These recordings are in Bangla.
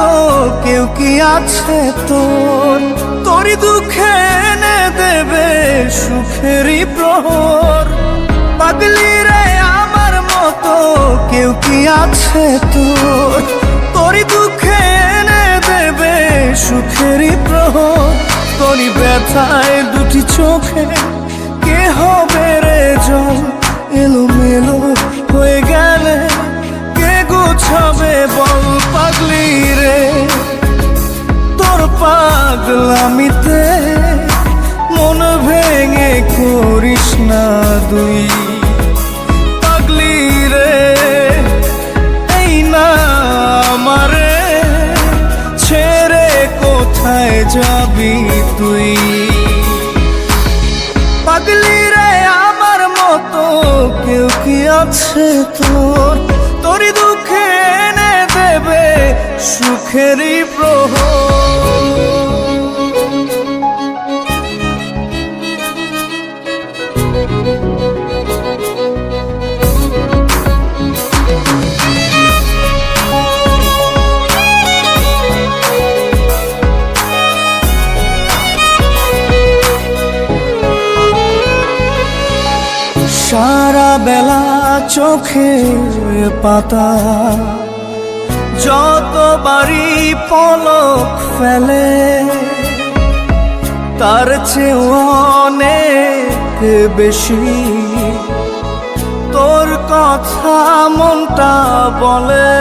মতো কেউ কি আছে তোর? তোরই দুঃখে এনে দেবে সুখেরই প্রহর। পাগলি রে আমার মতো কেউ কি আছে তোর? তোরই দুঃখে এনে দেবে সুখেরই প্রহর। তোরই ব্যথায় দুটি চোখে কে হবে রে জল? এলোমেলো হয়ে গেলে কে গোছাবে বল? পাগলি রে তোর পাগলামিতে মন ভেঙে করিস না দুই। পাগলি রে এই না আমারে ছেড়ে কোথায় যাবি তুই? পাগলি রে আমার মতো কেউ কি আছে তোর? তোরই দুঃখে এনে দেবে সুখেরই প্রহর। সারা বেলা চোখের পাতা যতবারই পলক ফেলে, তার চেয়ে অনেক বেশি তোর কথা মনটা বলে।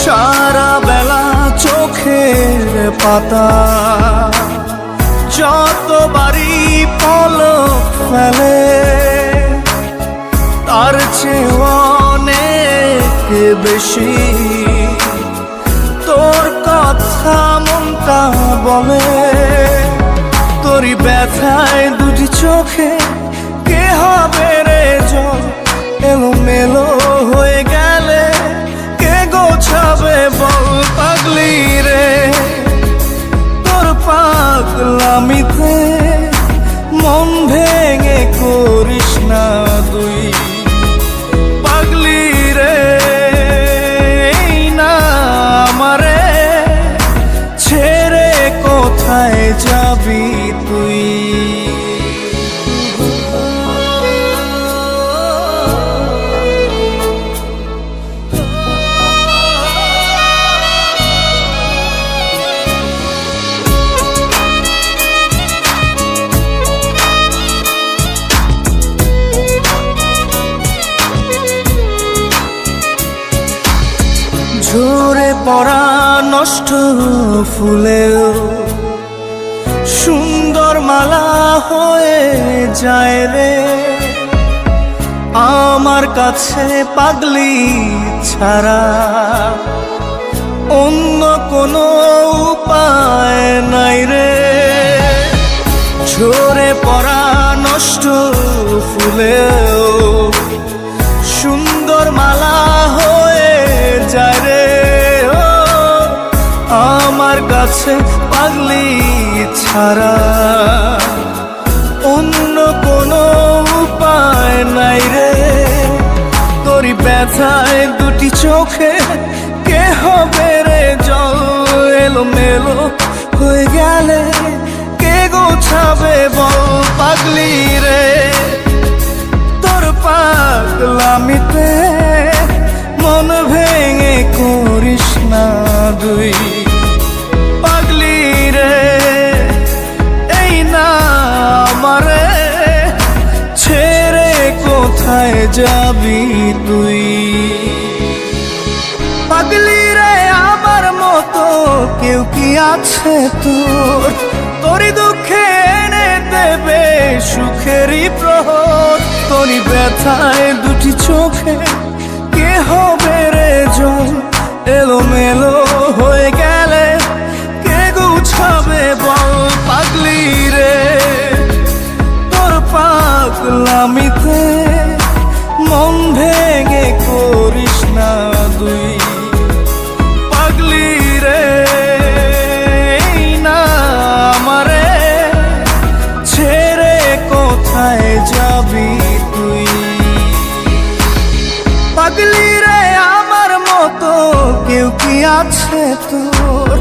সারা বেলা চোখের পাতা যতবারই পলক ফেলে, তার চেয়ে অনেক বেশি তোর কথা মনটা বলে। তোরই ব্যথায় দুটি চোখে কে হবে রে জল? এলোমেলো হয়ে গেলে কে গোছাবে বল? পাগলি রে তোর পাগলামিতে মন ভেঙে করিস না দুই। পাগলি রে এই না আমারে ছেড়ে কোথায় যাবি তুই? ঝরে পড়া নষ্ট ফুলেও সুন্দর মালা হয়ে যায় রে আমার কাছে। পাগলি ছাড়া অন্য কোনো উপায় নাই রে। ঝরে পড়া নষ্ট ফুলেও সুন্দর মালা হয়ে যায় রে আমার কাছে। পাগলি ছাড়া অন্য কোনো উপায় নাই রে। তোরই ব্যথায় দুটি চোখে কে হবে রে জল? এলোমেলো হয়ে গেলে কে গোছাবে বল? পাগলি রে তোর পাগলামিতে মন ভেঙে করিস না দুই। পাগলি রে এই না আমারে ছেড়ে কোথায় যাবি তুই? পাগলি রে আমার মতো কেউ কি আছে তোর? তোরই দুঃখে এনে দেবে সুখেরই প্রহর। তোরই ব্যথায় দুটি চোখে কে হবে রে জল? এলোমেলো হয়ে গেলে কে গুছাবে বল? পাগলি রে তোর পাগলামিতে মন ভেঙে করিস না দুই। পাগলি রে এই না আমারে ছেড়ে কোথায় যাবি তুই? পাগলি রে আমার মতো কেউ কি আছে তোর,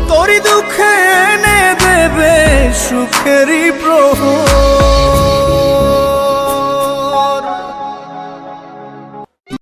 তোরই দুঃখে এনে দেবে সুখেরই প্রহর।